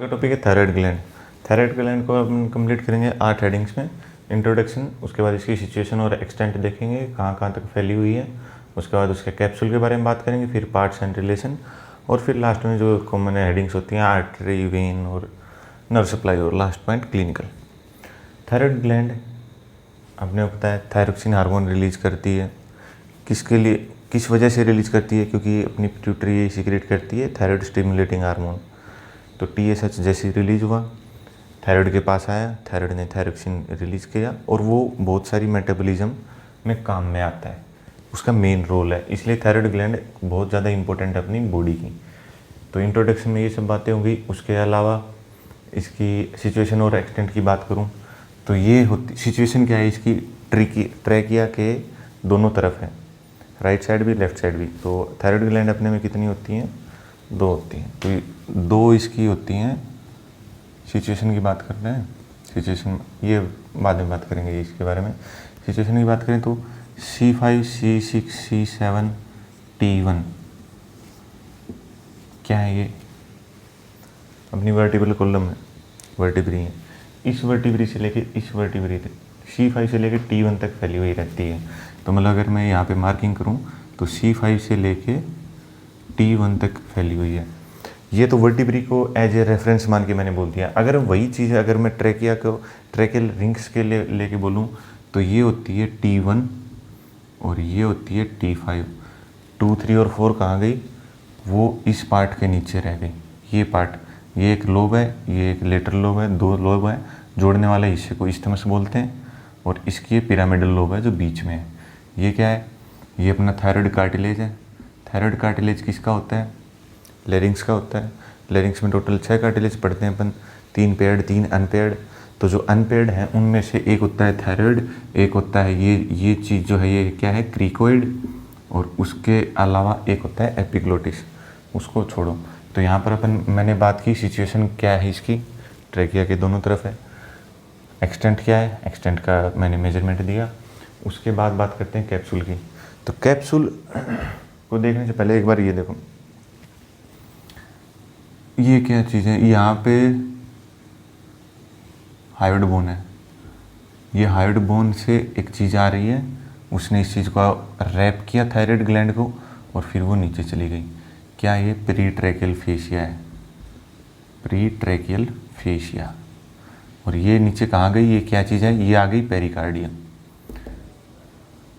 का टॉपिक है thyroid gland. Thyroid gland को हम कंप्लीट करेंगे 8 हेडिंग्स में। इंट्रोडक्शन, उसके बाद इसकी सिचुएशन और एक्सटेंट देखेंगे, कहाँ कहाँ तक फैली हुई है। उसके बाद उसके कैप्सूल के बारे में बात करेंगे, फिर पार्ट्स एंड रिलेशन, और फिर लास्ट में जो कॉमन हेडिंग्स होती हैं आर्टरी, वेन और नर्व सप्लाई, और last point clinical. Thyroid gland आपने पता है थायरोक्सिन हार्मोन रिलीज करती है। किसके लिए, किस वजह से रिलीज करती है? क्योंकि अपनी पिट्यूटरी सीक्रेट करती है थायराइड स्टिमुलेटिंग हार्मोन। तो TSH जैसे रिलीज हुआ, थायराइड के पास आया, थायराइड ने थायरोक्सिन रिलीज किया, और वो बहुत सारी मेटाबॉलिज्म में काम में आता है, उसका मेन रोल है। इसलिए थायराइड ग्लैंड बहुत ज़्यादा इंपॉर्टेंट है अपनी बॉडी की। तो इंट्रोडक्शन में ये सब बातें होंगी। उसके अलावा इसकी सिचुएशन और एक्सटेंट की बात करूँ तो ये होती सिचुएशन क्या है इसकी, ट्रैकिया के दोनों तरफ है, राइट साइड भी लेफ्ट साइड भी। तो थायराइड ग्लैंड अपने में कितनी होती हैं? 2 होती हैं। तो 2 इसकी होती हैं। सिचुएशन की बात कर रहे हैं, सिचुएशन ये बाद में बात करेंगे इसके बारे में। सिचुएशन की बात करें तो C5, C6, C7, T1 क्या है? ये अपनी वर्टिब्रल कॉलम है, वर्टिब्री है। इस वर्टिब्री से लेके इस वर्टिब्री तक C5 से लेके T1 तक फैली हुई रहती है। तो मतलब अगर मैं यहाँ पे मार्किंग करूँ तो C5 से लेके T1 तक फैली हुई है। ये तो वर्टिब्री को एज ए रेफरेंस मान के मैंने बोल दिया। अगर वही चीज़ अगर मैं ट्रैकिया को ट्रैकियल रिंग्स के लिए लेके बोलूँ तो ये होती है T1 और ये होती है T5। 2, 3 और 4 कहाँ गई? वो इस पार्ट के नीचे रह गई। ये पार्ट, ये एक लोब है, ये एक लेटरल लोब है, 2 लोब है। जोड़ने वाले हिस्से को इस्थमस बोलते हैं, और इसकी ये पिरामिडल लोब है जो बीच में है। ये क्या है? ये अपना थायराइड कार्टिलेज है। थायराइड कार्टिलेज किसका होता है? लेरिंग्स का होता है। लेरिंग्स में टोटल 6 कार्टिलेज पढ़ते हैं अपन, 3 पेयर्ड 3 अनपेयर्ड। तो जो अनपेयर्ड हैं उनमें से एक होता है थायराइड, एक होता है ये चीज़ जो है ये क्या है? क्रिकोइड, और उसके अलावा एक होता है एपिग्लोटिस। उसको छोड़ो। तो यहाँ पर अपन मैंने बात की सिचुएशन क्या है इसकी, ट्रैकिया के दोनों तरफ है। एक्सटेंट क्या है? एक्सटेंट का मैंने मेजरमेंट दिया। उसके बाद बात करते हैं कैप्सूल की। तो कैप्सूल को देखने से पहले एक बार ये देखो, ये क्या चीज़ है? यहाँ पे हायोइड बोन है। ये हायोइड बोन से एक चीज़ आ रही है, उसने इस चीज़ को रैप किया थायराइड ग्लैंड को, और फिर वो नीचे चली गई। क्या ये प्रीट्रैकियल फेशिया है? प्रीट्रैकियल फेशिया। और ये नीचे कहाँ गई? ये क्या चीज़ है? ये आ गई पेरिकार्डियम।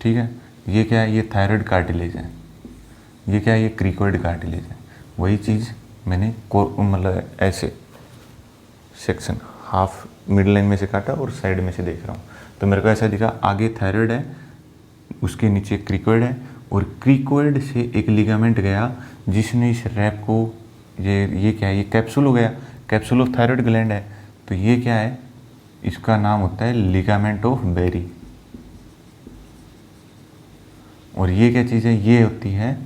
ठीक है। ये क्या है? ये थायराइड कार्टिलेज है। ये क्या है? ये क्रिकोइड कार्टिलेज है। वही चीज़ मैंने मतलब ऐसे सेक्शन हाफ मिडल लाइन में से काटा और साइड में से देख रहा हूँ, तो मेरे को ऐसा दिखा आगे थायराइड है, उसके नीचे क्रिकोइड है, और क्रिकोइड से एक लिगामेंट गया जिसने इस रैप को, ये क्या है? ये कैप्सूल हो गया, कैप्सूल ऑफ थायराइड ग्लैंड है। तो ये क्या है? इसका नाम होता है लिगामेंट ऑफ बेरी। और ये क्या चीज़ है? ये होती है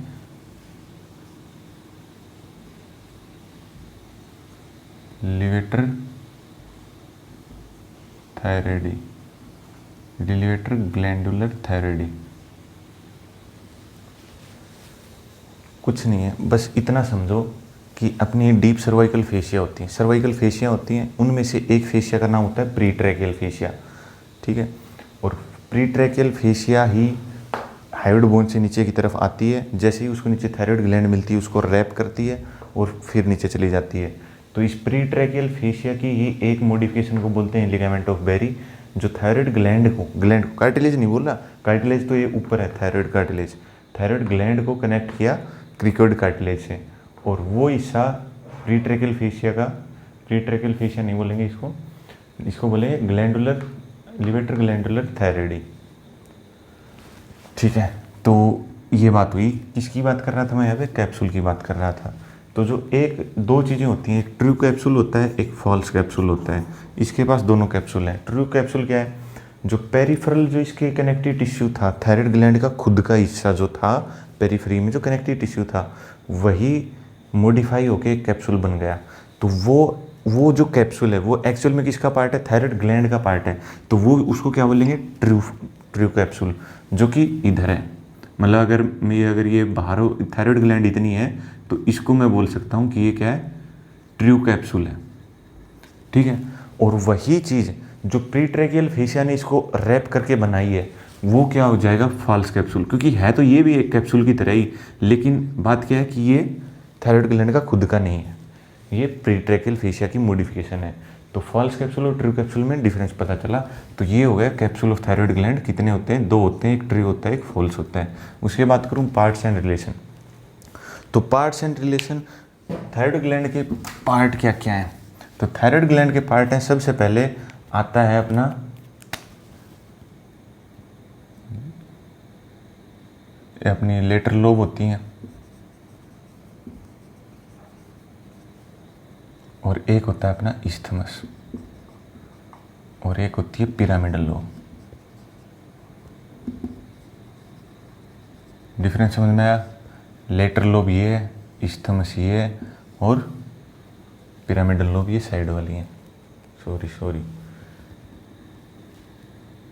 लिवेटर थायराइडी, लिवेटर ग्लैंडुलर थायराइडी। कुछ नहीं है, बस इतना समझो कि अपनी डीप सर्वाइकल फेशिया होती हैं, सर्वाइकल फेशिया होती हैं, उनमें से एक फेशिया का नाम होता है प्रीट्रैकियल फेशिया। ठीक है। और प्रीट्रैकियल फेशिया ही हायोइड बोन से नीचे की तरफ आती है। जैसे ही उसको नीचे थायराइड ग्लैंड मिलती है उसको रैप करती है और फिर नीचे चली जाती है। तो इस प्रीट्रैकियल फेशिया की ही एक मॉडिफिकेशन को बोलते हैं लिगामेंट ऑफ बेरी, जो थायराइड ग्लैंड को कार्टिलेज नहीं बोल रहा, कार्टिलेज तो ये ऊपर है, थायराइड कार्टिलेज, थायराइड ग्लैंड को कनेक्ट किया क्रिकोइड कार्टिलेज से। और वो हिस्सा प्रीट्रैकियल फेशिया का, प्रीट्रैकियल फेशिया नहीं बोलेंगे इसको, इसको बोलेंगे ग्लैंडुलर, लिवेटर ग्लैंडुलर थायराइडी। ठीक है। तो ये बात हुई। किसकी बात कर रहा था मैं यहाँ पे? कैप्सूल की बात कर रहा था। तो जो 2 चीज़ें होती हैं, एक ट्रू कैप्सूल होता है, एक फॉल्स कैप्सूल होता है। इसके पास दोनों कैप्सूल हैं। ट्रू कैप्सूल क्या है? जो पेरिफेरल, जो इसके कनेक्टिव टिश्यू था, थायराइड ग्लैंड का खुद का हिस्सा जो था, पेरिफेरी में जो कनेक्टिव टिश्यू था, वही मॉडिफाई होके एक कैप्सूल बन गया। तो वो जो कैप्सूल है वो एक्चुअल में किसका पार्ट है? थायराइड ग्लैंड का पार्ट है। तो वो उसको क्या बोलेंगे? ट्रू कैप्सूल, जो कि इधर है। मतलब अगर ये बाहर थायराइड ग्लैंड इतनी है तो इसको मैं बोल सकता हूँ कि ये क्या है? ट्रू कैप्सूल है। ठीक है। और वही चीज़ जो प्रीट्रैकियल फेशिया ने इसको रैप करके बनाई है वो क्या हो जाएगा, फॉल्स कैप्सूल, क्योंकि है तो ये भी एक कैप्सूल की तरह ही, लेकिन बात क्या है कि ये थायराइड ग्लैंड का खुद का नहीं है, ये प्रीट्रैकियल फेशिया की मॉडिफिकेशन है। तो फॉल्स कैप्सूल और ट्रू कैप्सूल में डिफरेंस पता चला। तो ये हो गया कैप्सूल ऑफ थायराइड ग्लैंड कितने होते हैं, 2 होते हैं, एक ट्रू होता है एक फॉल्स होता है। उसके बात करूँ पार्ट्स एंड रिलेशन, तो parts and relation thyroid gland के पार्ट क्या क्या हैं। तो थायराइड ग्लैंड के पार्ट हैं, सबसे पहले आता है अपना अपनी लेटर लोब होती हैं, और एक होता है अपना इस्थमस, और एक होती है पिरामिडल लोब। डिफरेंस समझ में आया? लेटर लोब ये है, इस्थमस ये है, और पिरामिडल लोब ये साइड वाली है। सॉरी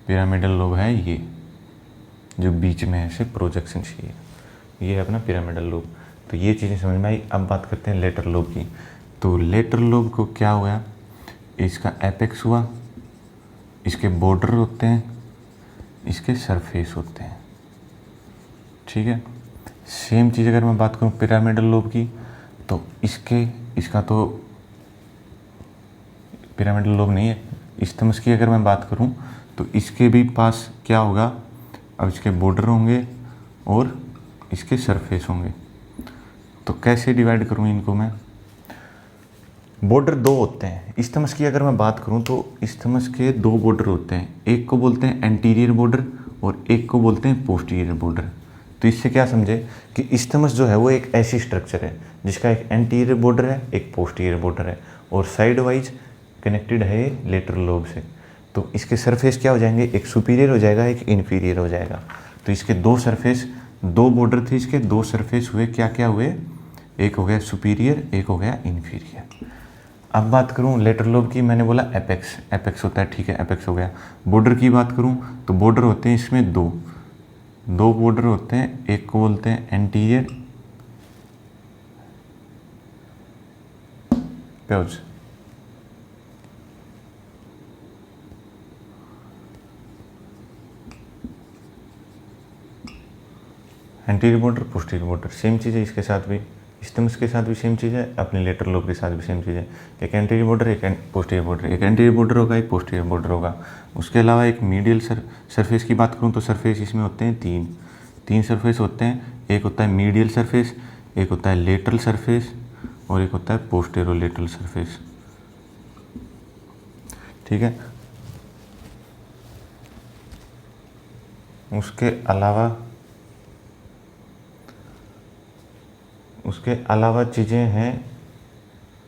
पिरामिडल लोब है ये जो बीच में है से प्रोजेक्शन चाहिए, ये है अपना पिरामिडल लोब। तो ये चीज़ें समझ में आई। अब बात करते हैं लेटर लोब की। तो लेटर लोब को क्या हुआ, इसका एपेक्स हुआ, इसके बॉर्डर होते हैं, इसके सरफेस होते हैं, ठीक है। सेम चीज़ अगर मैं बात करूँ पिरामिडल लोब की, तो इसका तो पिरामिडल लोब नहीं है। इस्थमस की अगर मैं बात करूं तो इसके भी पास क्या होगा, अब इसके बॉर्डर होंगे और इसके सरफेस होंगे। तो कैसे डिवाइड करूं इनको मैं, बॉर्डर 2 होते हैं। इस्थमस की अगर मैं बात करूं तो इस्थमस के 2 बॉर्डर होते हैं, एक को बोलते हैं एंटीरियर बॉर्डर और एक को बोलते हैं पोस्टीरियर बॉर्डर। तो इससे क्या समझे कि इस्थमस जो है वो एक ऐसी स्ट्रक्चर है जिसका एक एंटीरियर बॉर्डर है, एक पोस्टीरियर बॉर्डर है, और साइड वाइज कनेक्टेड है लेटरल लोब से। तो इसके सरफेस क्या हो जाएंगे, एक सुपीरियर हो जाएगा, एक इन्फीरियर हो जाएगा। तो इसके 2 सरफेस, 2 बॉर्डर थे, इसके 2 सरफेस हुए, क्या क्या हुए, एक हो गया सुपीरियर, एक हो गया इन्फीरियर। अब बात करूं लेटरल लोब की, मैंने बोला एपेक्स, एपेक्स होता है, ठीक है, एपेक्स हो गया। बॉर्डर की बात करूं तो बॉर्डर होते हैं इसमें 2 बॉर्डर होते हैं, एक को बोलते हैं anterior page, anterior border, posterior border. Same चीज़ है इसके साथ भी, इस्थमस के साथ भी सेम चीज़ है, अपने लेटरल लोब के साथ भी सेम चीज़ है। एक एंटीरियर बॉर्डर, एक पोस्टीरियर बॉर्डर, एक एंटीरियर बॉर्डर होगा, एक पोस्टीरियर बॉर्डर होगा। उसके अलावा एक मीडियल सरफेस की बात करूँ तो सरफेस इसमें होते हैं 3 सरफेस होते हैं। एक होता है मीडियल सरफेस, एक होता है लेटरल सरफेस, और एक होता है पोस्टीरियर लेटरल सरफेस, ठीक है। उसके अलावा चीज़ें हैं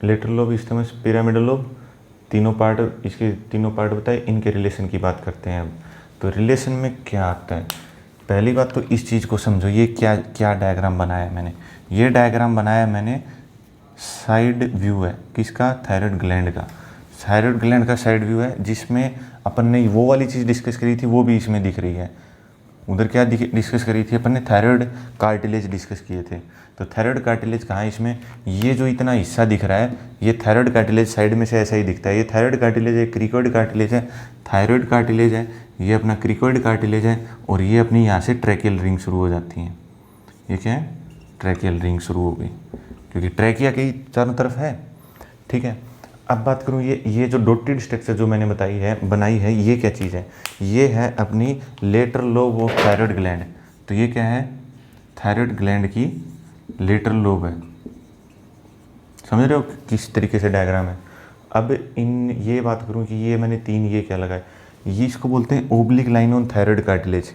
lateral lobe, isthmus, pyramidal lobe, तीनों पार्ट, इसके तीनों पार्ट बताए। इनके रिलेशन की बात करते हैं अब। तो रिलेशन में क्या आता है, पहली बात तो इस चीज़ को समझो, ये क्या डायग्राम बनाया मैंने, ये डायग्राम बनाया मैंने साइड व्यू है किसका, थायराइड ग्लैंड का। थायराइड ग्लैंड का साइड व्यू है जिसमें अपन ने वो वाली चीज़ डिस्कस करी थी वो भी इसमें दिख रही है। उधर क्या डिस्कस करी थी अपन ने, थायराइड कार्टिलेज डिस्कस किए थे। तो थायराइड कार्टिलेज कहाँ है इसमें, ये जो इतना हिस्सा दिख रहा है ये थायराइड कार्टिलेज साइड में से ऐसा ही दिखता है। ये थायराइड कार्टिलेज है, क्रिकोइड कार्टिलेज है, थायराइड कार्टिलेज है, ये अपना क्रिकोइड कार्टिलेज है, और ये अपनी यहाँ से ट्रैकियल रिंग शुरू हो जाती हैं। ये क्या है, ट्रैकियल रिंग शुरू हो गई, क्योंकि ट्रैकिया के चारों तरफ है, ठीक है। अब बात करूँ ये जो डॉटेड स्ट्रक्चर जो मैंने बनाई है, ये क्या चीज़ है, ये है अपनी lateral lobe of thyroid gland. तो ये क्या है, थायराइड ग्लैंड की लेटरल लोब है। समझ रहे हो किस तरीके से डायग्राम है। अब ये बात करूँ कि ये मैंने 3 ये क्या लगाए, ये इसको बोलते हैं oblique line on thyroid cartilage.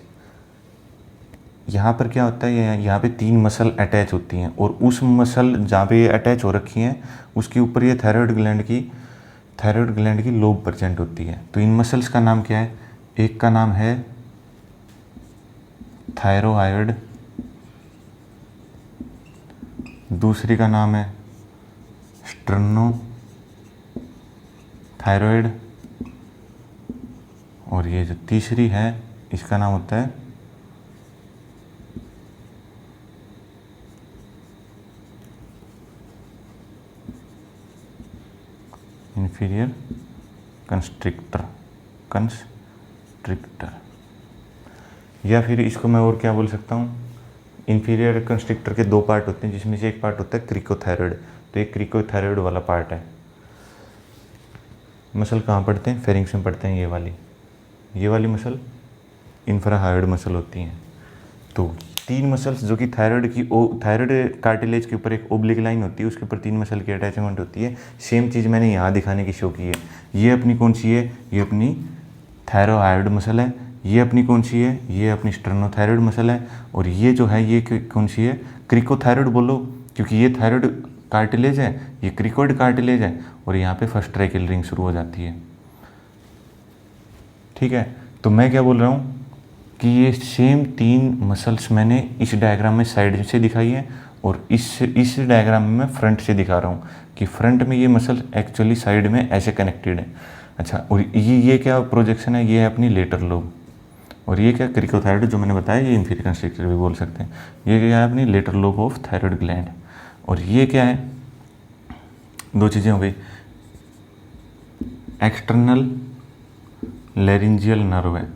यहाँ पर क्या होता है, यहाँ पे 3 मसल अटैच होती हैं, और उस मसल जहाँ पे ये अटैच हो रखी हैं उसके ऊपर ये थायराइड ग्लैंड की लोब प्रेजेंट होती है। तो इन मसल्स का नाम क्या है, एक का नाम है थायरोहाइड, दूसरी का नाम है स्टर्नो थायरॉयड, और ये जो तीसरी है इसका नाम होता है इंफीरियर कंस्ट्रिक्टर, या फिर इसको मैं और क्या बोल सकता हूँ, इंफीरियर कंस्ट्रिक्टर के दो पार्ट होते हैं जिसमें से एक पार्ट होता है क्रिकोथायरॉयड। तो एक क्रिकोथायरॉयड वाला पार्ट है। मसल कहाँ पड़ते हैं, फेरिंग्स में पड़ते हैं। ये वाली मसल इंफ्राहायोइड मसल होती हैं। तो तीन मसल्स जो कि थायराइड कार्टिलेज के ऊपर एक ओब्लिक लाइन होती है, उसके ऊपर तीन मसल की अटैचमेंट होती है। सेम चीज़ मैंने यहाँ दिखाने की शो की है। ये अपनी कौन सी है, ये अपनी थायरोहायोइड मसल है। ये अपनी कौन सी है, ये अपनी स्टर्नोथायरॉयड मसल है। और ये जो है ये कौन सी है, क्रिकोथायरॉयड बोलो, क्योंकि ये थायराइड कार्टिलेज है, ये क्रिकोइड कार्टिलेज है। और यहाँ पे फर्स्ट ट्राइकल रिंग शुरू हो जाती है। ठीक है, तो मैं क्या बोल रहा हूँ कि ये सेम तीन मसल्स मैंने इस डायग्राम में साइड से दिखाई है और इस डायग्राम में मैं फ्रंट से दिखा रहा हूँ कि फ्रंट में ये मसल एक्चुअली साइड में ऐसे कनेक्टेड है। अच्छा, और ये क्या प्रोजेक्शन है, ये है अपनी लेटर लोब। और ये क्या, क्रिकोथायरॉयड जो मैंने बताया, ये इंफीरियर कंस्ट्रिक्टर भी बोल सकते हैं। ये क्या है, अपनी lateral lobe of thyroid gland. और ये क्या है, दो चीज़ें हो गई, एक्सटर्नल लैरिंजियल नर्व है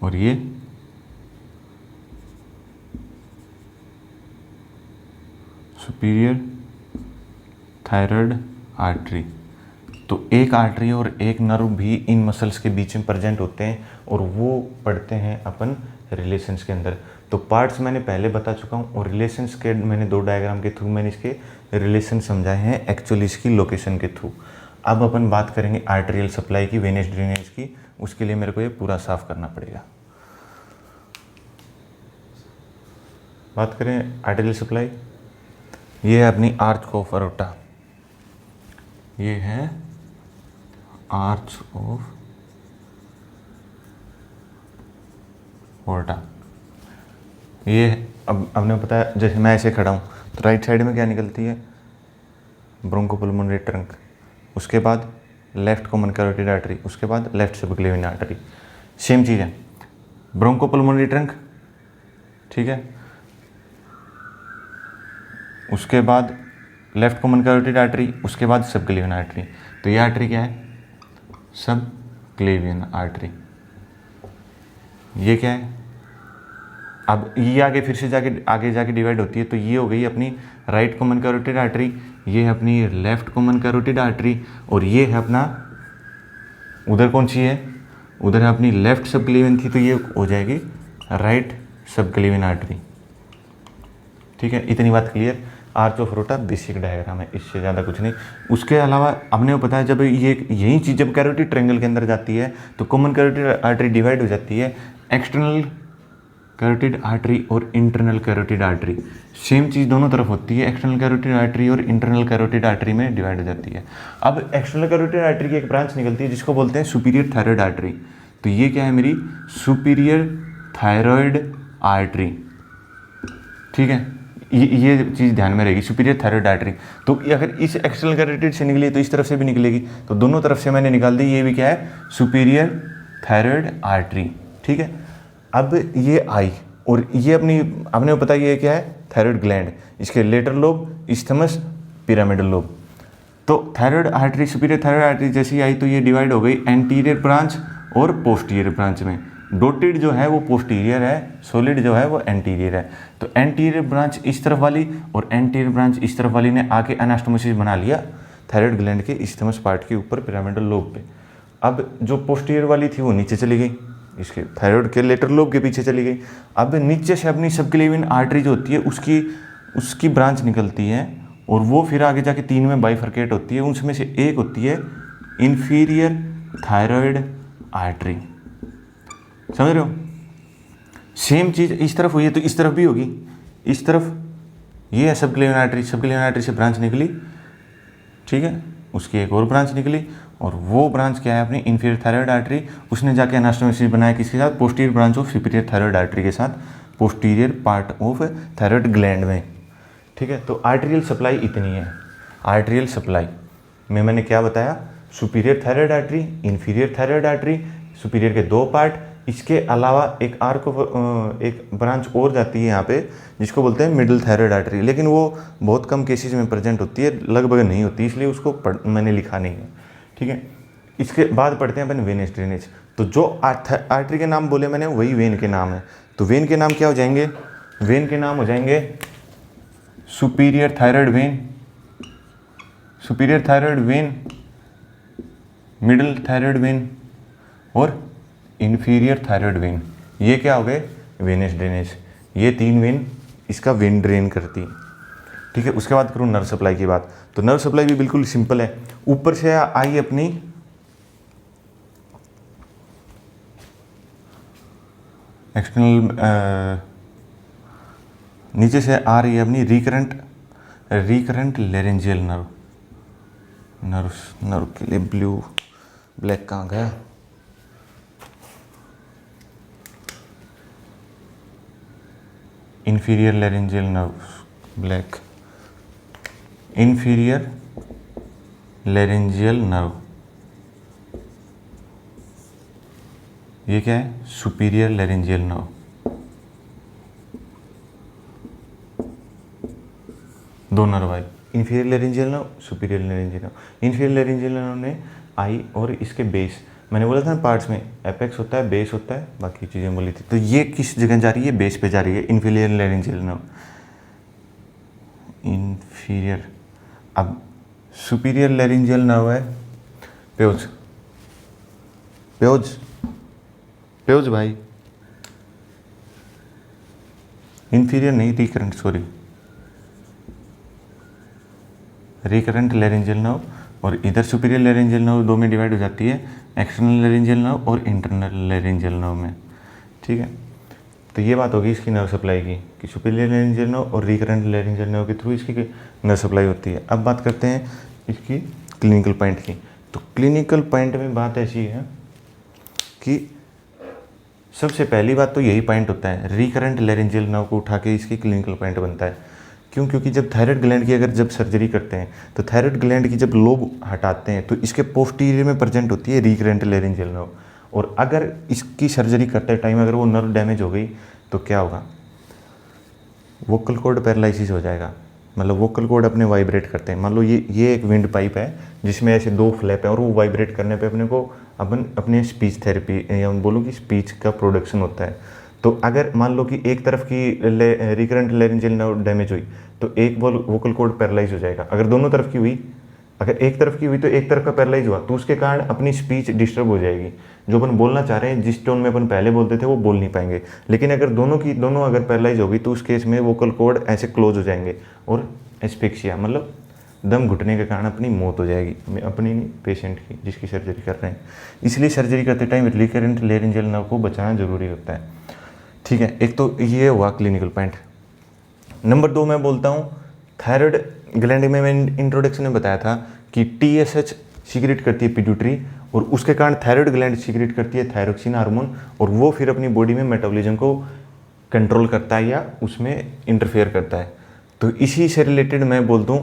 और ये सुपीरियर थायराइड आर्टरी। तो एक आर्टरी और एक नर्व भी इन मसल्स के बीच में प्रेजेंट होते हैं और वो पढ़ते हैं अपन रिलेशंस के अंदर। तो पार्ट्स मैंने पहले बता चुका हूँ और रिलेशंस के मैंने दो डायग्राम के थ्रू मैंने इसके रिलेशन समझाए हैं एक्चुअली इसकी लोकेशन के थ्रू। अब अपन बात करेंगे आर्टेरियल सप्लाई की, वेनस ड्रेनेज की। उसके लिए मेरे को ये पूरा साफ करना पड़ेगा। बात करें आर्टेरियल सप्लाई, ये है अपनी आर्च ऑफ अरोटा, ये है आर्च ऑफ ओर्टा। ये अब हमने बताया, जैसे मैं ऐसे खड़ा हूँ तो राइट साइड में क्या निकलती है, ब्रोंकोपुल्मोनरी ट्रंक, उसके बाद लेफ्ट कॉमन कैरोटिड आर्टरी, उसके बाद लेफ्ट सबक्लेवियन आर्टरी। सेम चीज़ है, ब्रोंकोपुल्मोनरी ट्रंक, ठीक है, उसके बाद लेफ्ट कॉमन कैरोटिड आर्टरी, उसके बाद सबक्लेवियन आर्टरी। तो ये आर्टरी क्या है, सबक्लेवियन आर्टरी। ये क्या है, अब ये आगे फिर से आगे जाके डिवाइड होती है। तो ये हो गई अपनी राइट कॉमन कैरोटिड आर्टरी, ये है अपनी लेफ्ट कॉमन कैरोटिड आर्टरी, और ये है अपना, उधर कौन सी है, उधर है अपनी लेफ्ट सबक्लेवियन थी, तो ये हो जाएगी राइट सबक्लेवियन आर्टरी। ठीक है, इतनी बात clear. Arch of aorta basic diagram है, इससे ज़्यादा कुछ नहीं। उसके अलावा हमने पता है, जब यही चीज़ जब कैरोटिड ट्रायंगल के अंदर जाती है तो कॉमन कैरोटिड आर्टरी डिवाइड हो जाती है, एक्सटर्नल कैरोटिड आर्टरी और इंटरनल कैरोटिड आर्टरी। सेम चीज़ दोनों तरफ होती है, एक्सटर्नल कैरोटिड आर्टरी और इंटरनल कैरोटिड आर्टरी में डिवाइड हो जाती है। अब एक्सटर्नल कैरोटिड आर्टरी की एक ब्रांच निकलती है जिसको बोलते हैं सुपीरियर थायराइड आर्टरी। तो ये क्या है, मेरी सुपीरियर थायराइड आर्टरी। ठीक है, ये चीज़ ध्यान में रहेगी, सुपीरियर थायराइड आर्टरी। तो अगर इस एक्सटर्नल कैरोटिड से निकली तो इस तरफ से भी निकलेगी, तो दोनों तरफ से मैंने निकाल दी। ये भी क्या है, सुपीरियर थायराइड आर्टरी। ठीक है, अब ये आई और ये अपनी हमने पता ये क्या है, थायराइड ग्लैंड, इसके lateral lobe, isthmus, pyramidal lobe. तो thyroid artery, superior thyroid artery जैसी आई तो ये डिवाइड हो गई एंटीरियर ब्रांच और पोस्टीरियर ब्रांच में। डोटेड जो है वो पोस्टीरियर है, सॉलिड जो है वो एंटीरियर है। तो एंटीरियर ब्रांच इस तरफ वाली और एंटीरियर ब्रांच इस तरफ वाली ने आके एनास्टोमोसिस बना लिया थायराइड ग्लैंड के इस्थमस पार्ट के ऊपर, पिरामिडल लोब पे। अब जो पोस्टीरियर वाली थी वो नीचे चली गई, इसके थायराइड के लेटर लोब के पीछे चली गई। अब नीचे से अपनी सबक्लेवियन आर्टरी जो होती है उसकी ब्रांच निकलती है और वो फिर आगे जाके तीन में बाइफरकेट होती है। उसमें से एक होती है इंफीरियर थायराइड आर्टरी। समझ रहे हो, सेम चीज़ इस तरफ हुई है तो इस तरफ भी होगी। इस तरफ ये है सबक्लेवियन आर्टरी, सबक्लेवियन आर्टरी से ब्रांच निकली, ठीक है, उसकी एक और ब्रांच निकली और वो ब्रांच क्या है, अपनी इंफीरियर थायराइड आर्टरी। उसने जाके एनास्टोमोसिस बनाया किसके साथ, posterior branch of superior thyroid artery के साथ, posterior part of thyroid gland में। ठीक है, तो आर्टेरियल सप्लाई इतनी है। आर्टेरियल सप्लाई में मैंने क्या बताया, superior thyroid artery, inferior thyroid artery, superior के दो पार्ट, इसके अलावा एक एक ब्रांच और जाती है यहाँ पे जिसको बोलते हैं मिडिल थायराइड आर्टरी, लेकिन वो बहुत कम केसेस में प्रेजेंट होती है, लगभग नहीं होती, इसलिए उसको मैंने लिखा नहीं है। ठीक है, इसके बाद पढ़ते हैं अपन वेनस ड्रेनेज। तो जो आर्टरी के नाम बोले मैंने वही वेन के नाम है। तो वेन के नाम क्या हो जाएंगे? वेन के नाम हो जाएंगे superior thyroid when, superior thyroid when, middle thyroid when और इंफीरियर थायराइड वेन। ये क्या हो गए? Venous drainage. ये 3 वेन इसका वेन ड्रेन करती है। ठीक है, उसके बाद करूँ नर्व सप्लाई की बात। तो नर्व सप्लाई भी बिल्कुल सिंपल है। ऊपर से आई अपनी एक्सटर्नल, नीचे से आ रही है अपनी रिकरेंट लेरेंजियल नर्व के लिए ब्लैक कहाँ गया? Inferior laryngeal nerve, black, inferior laryngeal nerve. ये क्या है? Superior laryngeal nerve. दो नर्व आई, inferior laryngeal nerve, superior laryngeal nerve. Inferior laryngeal nerve ने आई और इसके बेस, मैंने बोला था ना पार्ट्स में एपेक्स होता है, बेस होता है, बाकी चीज़ें बोली थी। तो ये किस जगह जा रही है? बेस पे जा रही है, इंफीरियर लेरेंजियल नर्व, इंफीरियर। अब सुपीरियर लेरेंजियल नर्व है प्योज, प्योज, प्योज भाई, इंफीरियर नहीं, recurrent, sorry, recurrent laryngeal nerve. और इधर सुपीरियर लेरेंजियल नर्व दो में डिवाइड हो जाती है, एक्सटर्नल लेरेंजियल नर्व और इंटरनल लेरेंजियल नर्व में। ठीक है, तो ये बात होगी इसकी नर्व सप्लाई की कि सुपीरियर लेरेंजियल नर्व और रिकरेंट लेरेंजियल नर्व के थ्रू इसकी नर्व सप्लाई होती है। अब बात करते हैं इसकी क्लिनिकल पॉइंट की। तो क्लिनिकल पॉइंट में बात ऐसी है कि सबसे पहली बात तो यही पॉइंट होता है, रिकरेंट लेरेंजियल नर्व को उठा के इसकी क्लिनिकल पॉइंट बनता है। क्यों? क्योंकि जब थायराइड ग्लैंड की अगर जब सर्जरी करते हैं तो थायराइड ग्लैंड की जब लोब हटाते हैं तो इसके पोस्टीरियर में प्रेजेंट होती है रिकरेंट लेरेंजियल नर्व। और अगर इसकी सर्जरी करते टाइम अगर वो नर्व डैमेज हो गई तो क्या होगा? वोकल कॉर्ड पैरालिसिस हो जाएगा, मतलब वोकल कॉर्ड अपने वाइब्रेट करते हैं। मान लो ये एक विंड पाइप है जिसमें ऐसे 2 फ्लैप हैं और वो वाइब्रेट करने पे अपने को अपने स्पीच थेरेपी या बोलो कि स्पीच का प्रोडक्शन होता है। तो अगर मान लो कि एक तरफ की रिकरेंट लेरेंजियल नर्व डैमेज हुई तो एक वोकल कॉर्ड पैरालाइज हो जाएगा। अगर दोनों तरफ की हुई, अगर एक तरफ की हुई तो एक तरफ का पैरालाइज हुआ तो उसके कारण अपनी स्पीच डिस्टर्ब हो जाएगी। जो अपन बोलना चाह रहे हैं, जिस टोन में अपन पहले बोलते थे वो बोल नहीं पाएंगे। लेकिन अगर दोनों अगर पैरालाइज होगी तो उस केस में वोकल कॉर्ड ऐसे क्लोज हो जाएंगे और एस्फिक्सिया मतलब दम घुटने के कारण अपनी मौत हो जाएगी, अपनी नहीं पेशेंट की जिसकी सर्जरी कर रहे हैं। इसलिए सर्जरी करते टाइम रिकरेंट लेरेंजियल नर्व को बचाना जरूरी होता है। ठीक है, एक तो ये हुआ क्लिनिकल पॉइंट। नंबर 2 मैं बोलता हूँ थायराइड ग्लैंड में मैंने इंट्रोडक्शन में बताया था कि TSH सीक्रेट करती है पिट्यूटरी और उसके कारण थायराइड ग्लैंड सीक्रेट करती है थायरोक्सिन हार्मोन और वो फिर अपनी बॉडी में मेटाबॉलिज्म को कंट्रोल करता है या उसमें इंटरफेयर करता है। तो इसी से रिलेटेड मैं बोल दूँ,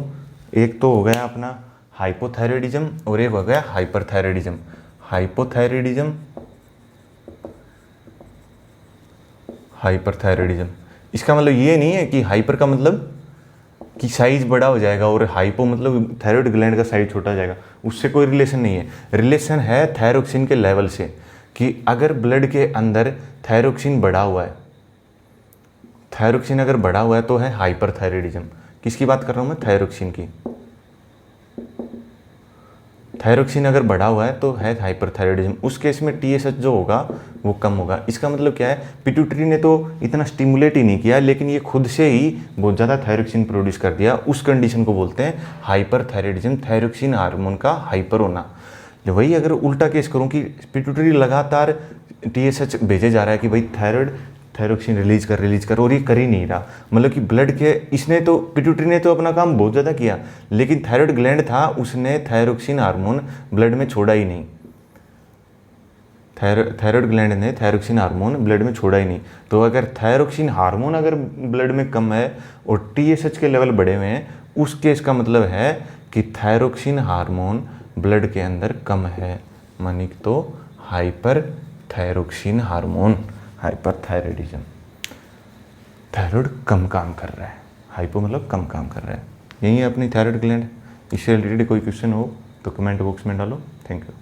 एक तो हो गया अपना हाइपोथायराइडिज्म और एक हो गया हाइपरथायराइडिज्म। हाइपोथायराइडिज्म, हाइपरथायराइडिज्म, इसका मतलब ये नहीं है कि हाइपर का मतलब कि साइज बड़ा हो जाएगा और हाइपो मतलब थायराइड ग्लैंड का साइज छोटा हो जाएगा, उससे कोई रिलेशन नहीं है। रिलेशन है थायरोक्सिन के लेवल से कि अगर ब्लड के अंदर थायरोक्सिन बढ़ा हुआ है, थायरोक्सिन अगर बढ़ा हुआ है तो है हाइपरथायराइडिज्म। किसकी बात कर रहा हूँ मैं? थायरोक्सिन की। थायरोक्सिन अगर बढ़ा हुआ है तो है हाइपरथायराइडिज्म। उस केस में TSH जो होगा वो कम होगा। इसका मतलब क्या है? पिट्यूटरी ने तो इतना स्टिमुलेट ही नहीं किया लेकिन ये खुद से ही बहुत ज़्यादा थायरोक्सिन प्रोड्यूस कर दिया। उस कंडीशन को बोलते हैं हाइपरथायराइडिज्म, थायरोक्सिन हार्मोन का हाइपर होना। वही अगर उल्टा केस करूँ कि पिट्यूटरी लगातार TSH भेजे जा रहा है कि भाई थायरोक्सिन रिलीज कर और ये कर ही नहीं रहा, मतलब कि ब्लड के इसने तो पिट्यूटरी ने तो अपना काम बहुत ज़्यादा किया लेकिन थायराइड ग्लैंड था उसने थायरोक्सिन हार्मोन ब्लड में छोड़ा ही नहीं। थायराइड ग्लैंड ने थायरोक्सिन हार्मोन ब्लड में छोड़ा ही नहीं। तो अगर थायरोक्सिन हार्मोन अगर ब्लड में कम है और TSH के लेवल बढ़े हुए हैं, उस केस का मतलब है कि थायरोक्सिन हार्मोन ब्लड के अंदर कम है, मानी तो hyper thyroxine hormone, hyperthyroidism, thyroid कम काम कर रहा है, हाइपो मतलब कम काम कर रहा है, यही है अपनी थायराइड ग्लैंड। इससे रिलेटेड कोई क्वेश्चन हो तो कमेंट बॉक्स में डालो। Thank you.